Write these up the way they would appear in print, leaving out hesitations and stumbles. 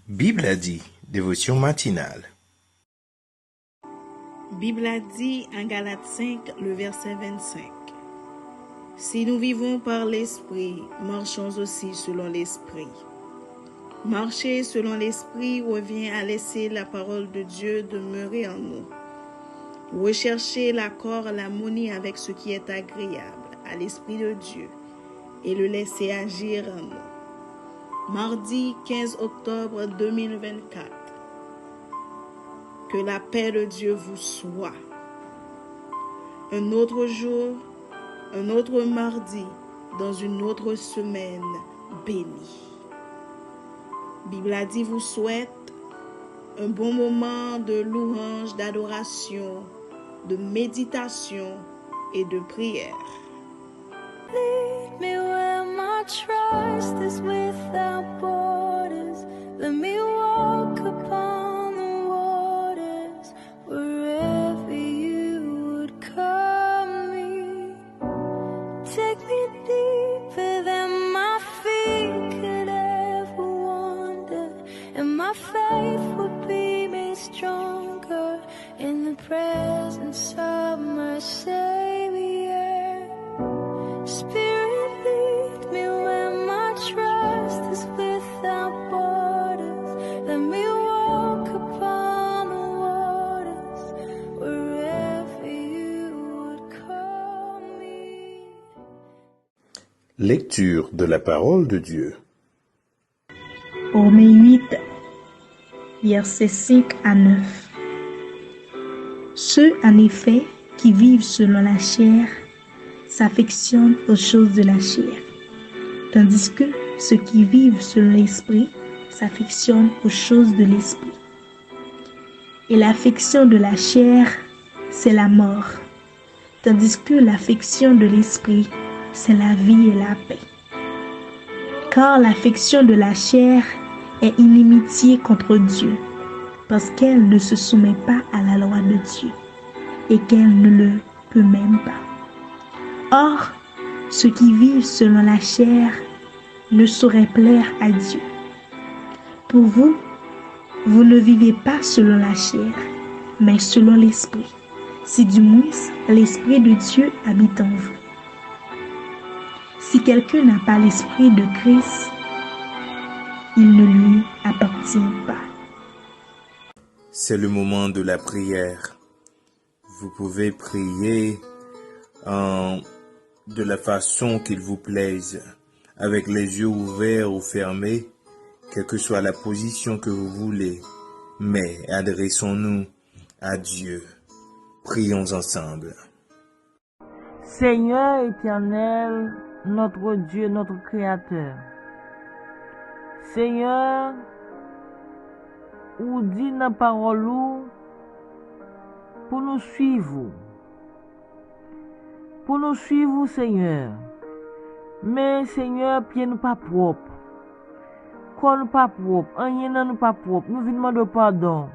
Bible a dit, dévotion matinale. Bible a dit en Galates 5, le verset 25. Si nous vivons par l'Esprit, marchons aussi selon l'Esprit. Marcher selon l'Esprit revient à laisser la parole de Dieu demeurer en nous. Rechercher l'accord, l'harmonie avec ce qui est agréable à l'Esprit de Dieu et le laisser agir en nous. Mardi 15 octobre 2024. Que la paix de Dieu vous soit. Un autre jour, un autre mardi, dans une autre semaine bénie. Bible a dit vous souhaite un bon moment de louange, d'adoration, de méditation et de prière. Lead me where my trust is without borders. Let me walk upon the waters wherever you would call me. Take me deeper than my feet could ever wander, and my faith would be made stronger in the presence of my Savior. Spirit, lead me where my trust is without borders. Let me walk upon the waters wherever you would call me. Lecture de la parole de Dieu. Romains 8, versets 5 à 9. Ceux, en effet, qui vivent selon la chair s'affectionnent aux choses de la chair, tandis que ceux qui vivent selon l'esprit s'affectionnent aux choses de l'esprit. Et l'affection de la chair, c'est la mort, tandis que l'affection de l'esprit, c'est la vie et la paix. Car l'affection de la chair est inimitié contre Dieu, parce qu'elle ne se soumet pas à la loi de Dieu, et qu'elle ne le peut même pas. Or, ceux qui vivent selon la chair ne sauraient plaire à Dieu. Pour vous, vous ne vivez pas selon la chair, mais selon l'esprit, si du moins l'esprit de Dieu habite en vous. Si quelqu'un n'a pas l'esprit de Christ, il ne lui appartient pas. C'est le moment de la prière. Vous pouvez prier de la façon qu'il vous plaise, avec les yeux ouverts ou fermés, quelle que soit la position que vous voulez. Mais adressons-nous à Dieu. Prions ensemble. Seigneur éternel, notre Dieu, notre Créateur. Seigneur, ou dit dans la parole pour nous suivre. Pour nous suivre, Seigneur. Mais, Seigneur, pied nous pas propre. Corps nous pas propre. Rien nous pas propre. Nous venons demander pardon.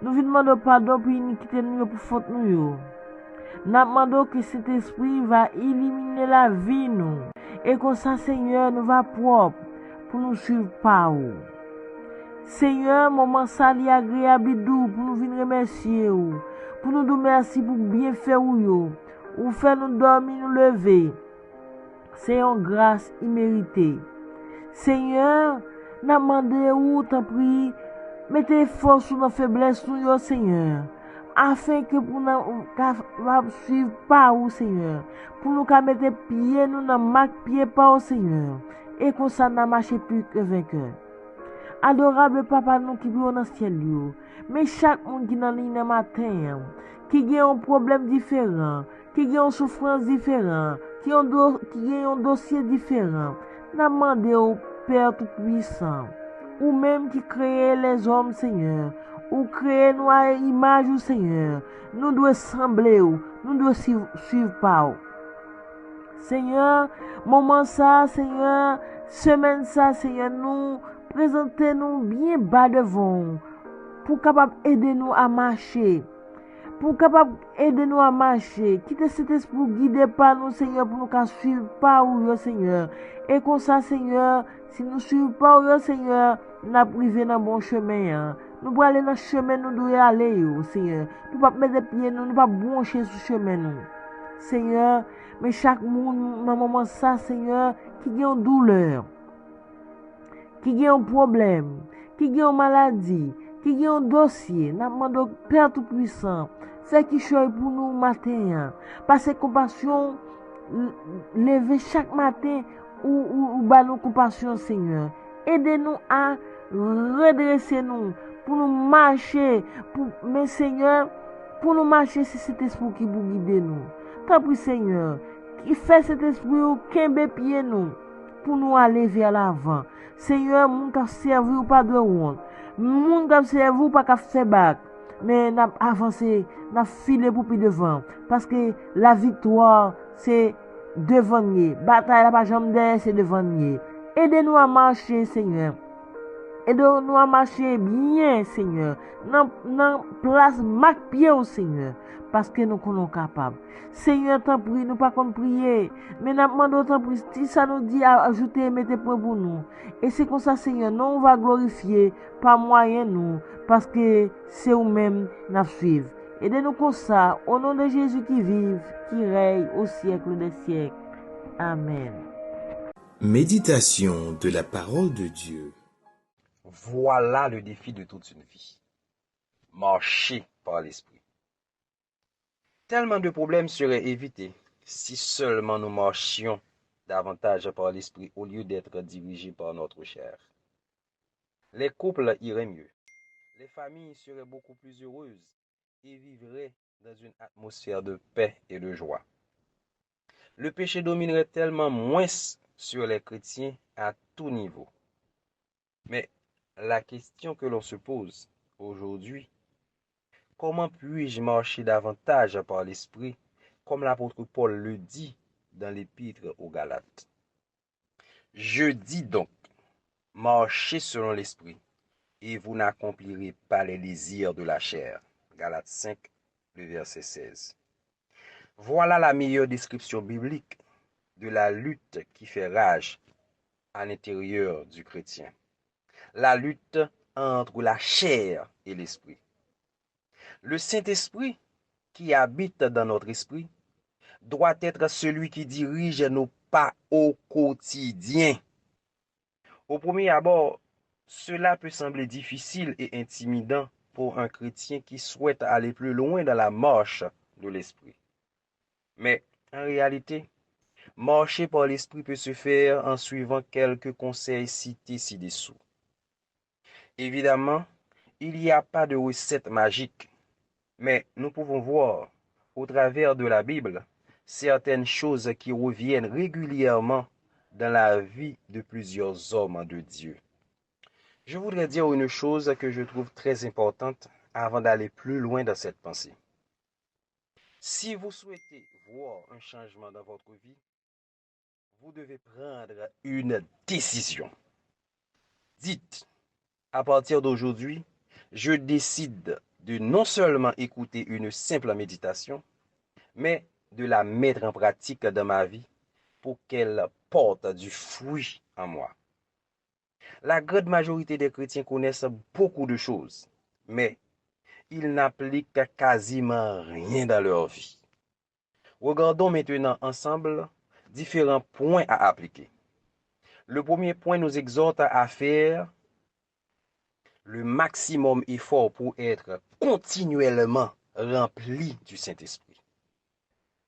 Nous venons demander pardon pour iniquité nous, pour faute nous. Nous demandons que cet esprit va éliminer la vie nous. Et comme ça, Seigneur, nous va propre pour nous suivre par où. Seigneur, moment sali agréable doux pour nous venir remercier ou. Pour nous dire merci pour bien faire ou faire nous dormir, nous lever. C'est une grâce imméritée. Seigneur, nous demandons t'en prie, mettez force sur nos faiblesses, nous, Seigneur. Afin que pour nous suivre par où, Seigneur. Pour nous mettre pieds, nous n'en marque pied par où, Seigneur. Et qu'on s'en a marché plus que vainqueur. Adorable Papa, nous qui vivons dans le ciel, mais chaque monde qui est dans le matin, qui a un problème différent, qui a une souffrance différente, qui a un dossier différent, nous demandons au Père Tout-Puissant, ou même qui crée les hommes, Seigneur, ou crée nous à l'image du Seigneur, nous devons sembler, nous devons suivre par. Seigneur, moment ça, Seigneur, semaine ça, Seigneur, nous présentez-nous bien bas devant pour capable aider nous à marcher. Pour capable aider nous à marcher. Quittez cet esprit guidé par nous, Seigneur, pour nous suivre par où, Seigneur. Et comme ça, Seigneur, si nous suivons pas où, Seigneur, n'a privé dans bon chemin. Hein. Nous pour aller dans le chemin, nous devons aller, Seigneur. Nous ne pouvons pas mettre pieds, nous ne pouvons pas brancher sur le chemin. Nous. Seigneur, mais chaque monde, dans moment ça, Seigneur, qui a une douleur, qui a un problème, qui a une maladie, qui a un dossier, nous demandons Père Tout-Puissant, fais qu'il choisit pour nous matin. Parce que compassion, lever chaque matin ou bas nos compassion, Seigneur. Aidez-nous à redresser nous, pour nous marcher, mais Seigneur, pour nous marcher, c'est cet esprit qui vous guide nous. Tant pis, Seigneur, qui fait cet esprit qui pied nous, pour nous aller vers l'avant. Seigneur, moun ka servi ou pas de honte. Moun ka servi ou pas ka fait bac. Mais n'a avancé, n'a filé pour plus devant. Parce que la victoire, c'est devant nous. Bataille, la pas jamais c'est devant nous. Aidez-nous à marcher, Seigneur. Aidez-nous à marcher bien, Seigneur. Dans place, marque pied au Seigneur. Parce que nous sommes capables. Seigneur, t'en prie, nous pas comme prier. Mais nous demandons t'en prie, si ça nous dit à ajouter, mettez point pour nous. Et c'est comme ça, Seigneur, nous on va glorifier par moyen nous. Parce que c'est nous-mêmes nous suivre. Aidez-nous comme ça, au nom de Jésus qui vive, qui règne au siècle des siècles. Amen. Méditation de la parole de Dieu. Voilà le défi de toute une vie. Marcher par l'esprit. Tellement de problèmes seraient évités si seulement nous marchions davantage par l'esprit au lieu d'être dirigés par notre chair. Les couples iraient mieux. Les familles seraient beaucoup plus heureuses et vivraient dans une atmosphère de paix et de joie. Le péché dominerait tellement moins sur les chrétiens à tout niveau. Mais la question que l'on se pose aujourd'hui, comment puis-je marcher davantage par l'esprit, comme l'apôtre Paul le dit dans l'épître aux Galates? Je dis donc, marchez selon l'esprit, et vous n'accomplirez pas les désirs de la chair. Galates 5, le verset 16. Voilà la meilleure description biblique de la lutte qui fait rage à l'intérieur du chrétien. La lutte entre la chair et l'esprit. Le Saint-Esprit qui habite dans notre esprit doit être celui qui dirige nos pas au quotidien. Au premier abord, cela peut sembler difficile et intimidant pour un chrétien qui souhaite aller plus loin dans la marche de l'esprit. Mais en réalité, marcher par l'esprit peut se faire en suivant quelques conseils cités ci-dessous. Évidemment, il n'y a pas de recette magique, mais nous pouvons voir, au travers de la Bible, certaines choses qui reviennent régulièrement dans la vie de plusieurs hommes de Dieu. Je voudrais dire une chose que je trouve très importante avant d'aller plus loin dans cette pensée. Si vous souhaitez voir un changement dans votre vie, vous devez prendre une décision. Dites, à partir d'aujourd'hui, je décide de non seulement écouter une simple méditation, mais de la mettre en pratique dans ma vie pour qu'elle porte du fruit en moi. La grande majorité des chrétiens connaissent beaucoup de choses, mais ils n'appliquent quasiment rien dans leur vie. Regardons maintenant ensemble différents points à appliquer. Le premier point nous exhorte à faire le maximum effort pour être continuellement rempli du Saint-Esprit.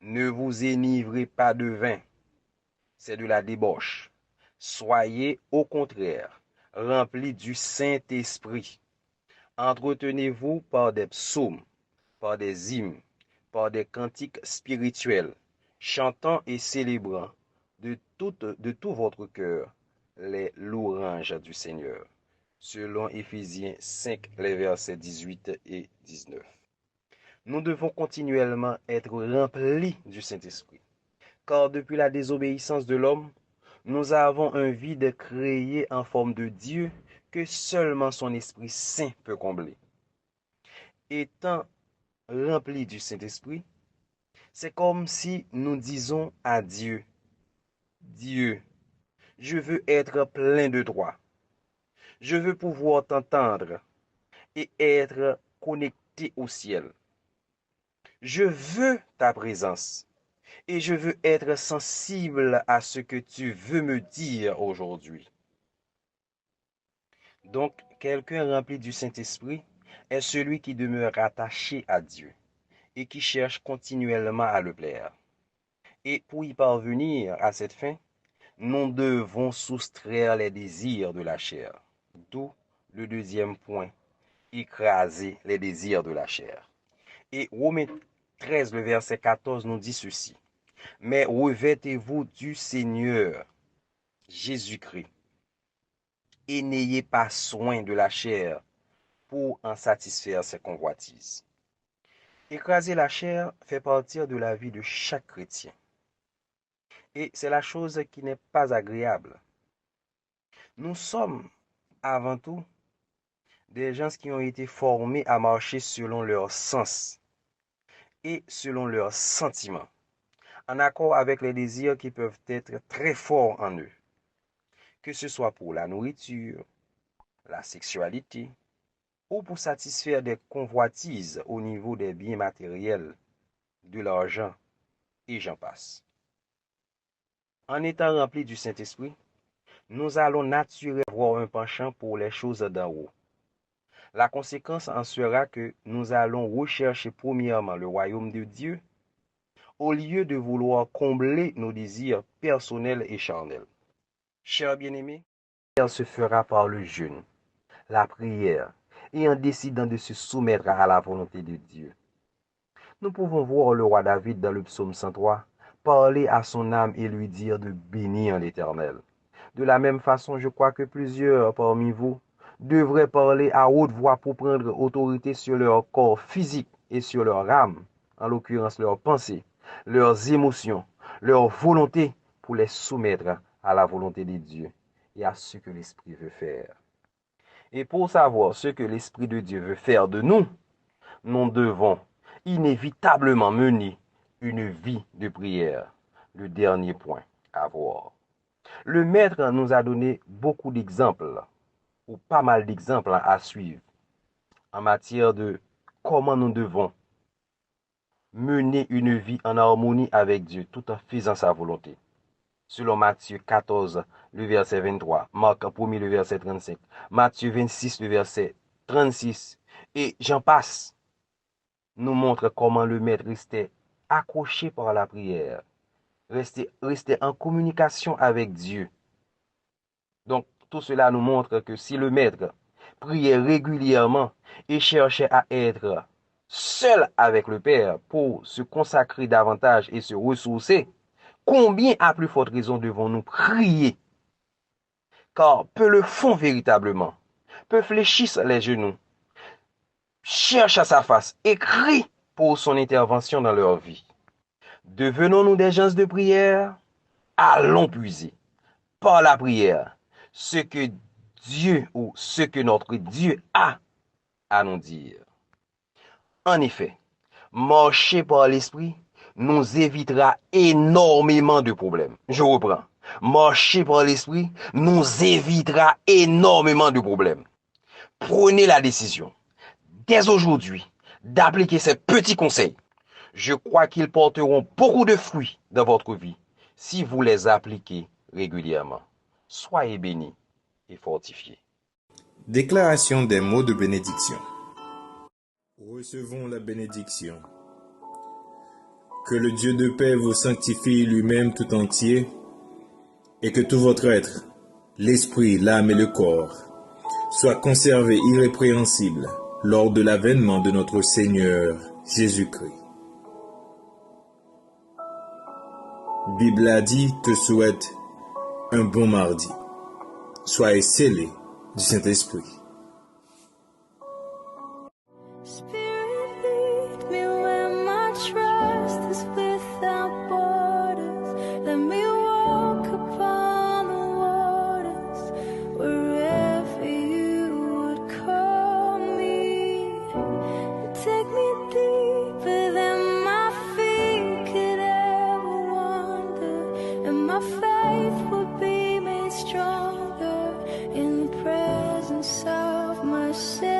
Ne vous enivrez pas de vin, c'est de la débauche. Soyez au contraire remplis du Saint-Esprit. Entretenez-vous par des psaumes, par des hymnes, par des cantiques spirituels, chantant et célébrant de tout votre cœur les louanges du Seigneur. Selon Éphésiens 5, les versets 18 et 19. Nous devons continuellement être remplis du Saint-Esprit, car depuis la désobéissance de l'homme, nous avons un vide créé en forme de Dieu que seulement son Esprit Saint peut combler. Étant remplis du Saint-Esprit, c'est comme si nous disons à Dieu, Dieu, je veux être plein de toi. Je veux pouvoir t'entendre et être connecté au ciel. Je veux ta présence et je veux être sensible à ce que tu veux me dire aujourd'hui. Donc, quelqu'un rempli du Saint-Esprit est celui qui demeure attaché à Dieu et qui cherche continuellement à le plaire. Et pour y parvenir à cette fin, nous devons soustraire les désirs de la chair. D'où le deuxième point, écraser les désirs de la chair. Et Romains 13, le verset 14 nous dit ceci. Mais revêtez-vous du Seigneur Jésus-Christ et n'ayez pas soin de la chair pour en satisfaire ses convoitises. Écraser la chair fait partie de la vie de chaque chrétien. Et c'est la chose qui n'est pas agréable. Nous sommes avant tout des gens qui ont été formés à marcher selon leur sens et selon leurs sentiments, en accord avec les désirs qui peuvent être très forts en eux, que ce soit pour la nourriture, la sexualité, ou pour satisfaire des convoitises au niveau des biens matériels, de l'argent, et j'en passe. En étant remplis du Saint-Esprit, nous allons naturellement avoir un penchant pour les choses d'en haut. La conséquence en sera que nous allons rechercher premièrement le royaume de Dieu au lieu de vouloir combler nos désirs personnels et charnels. Chers bien-aimés, elle se fera par le jeûne, la prière et en décidant de se soumettre à la volonté de Dieu. Nous pouvons voir le roi David dans le psaume 103 parler à son âme et lui dire de bénir l'Éternel. De la même façon, je crois que plusieurs parmi vous devraient parler à haute voix pour prendre autorité sur leur corps physique et sur leur âme, en l'occurrence leurs pensées, leurs émotions, leur volonté, pour les soumettre à la volonté de Dieu et à ce que l'Esprit veut faire. Et pour savoir ce que l'Esprit de Dieu veut faire de nous, nous devons inévitablement mener une vie de prière. Le dernier point à voir. Le Maître nous a donné beaucoup d'exemples, ou pas mal d'exemples à suivre, en matière de comment nous devons mener une vie en harmonie avec Dieu, tout en faisant sa volonté. Selon Matthieu 14, le verset 23, Marc 1, le verset 35, Matthieu 26, le verset 36, et j'en passe, nous montre comment le Maître restait accroché par la prière, restait en communication avec Dieu. Donc, tout cela nous montre que si le Maître priait régulièrement et cherchait à être seul avec le Père pour se consacrer davantage et se ressourcer, combien à plus forte raison devons-nous prier? Car peu le font véritablement, peu fléchissent les genoux, cherchent à sa face et crient pour son intervention dans leur vie. Devenons-nous des gens de prière? Allons puiser par la prière ce que Dieu ou ce que notre Dieu a à nous dire. En effet, marcher par l'esprit nous évitera énormément de problèmes. Je reprends. Marcher par l'esprit nous évitera énormément de problèmes. Prenez la décision, dès aujourd'hui, d'appliquer ces petits conseils. Je crois qu'ils porteront beaucoup de fruits dans votre vie si vous les appliquez régulièrement. Soyez bénis et fortifiés. Déclaration des mots de bénédiction. Recevons la bénédiction. Que le Dieu de paix vous sanctifie lui-même tout entier et que tout votre être, l'esprit, l'âme et le corps, soit conservé irrépréhensible lors de l'avènement de notre Seigneur Jésus-Christ. Bible a dit te souhaite un bon mardi. Soyez scellés du Saint-Esprit. Spirit, lead me where my trust is without borders. Let me walk upon the waters wherever you would call me. Take me deeper than my feet could ever wander, and my faith will be made stronger in the presence say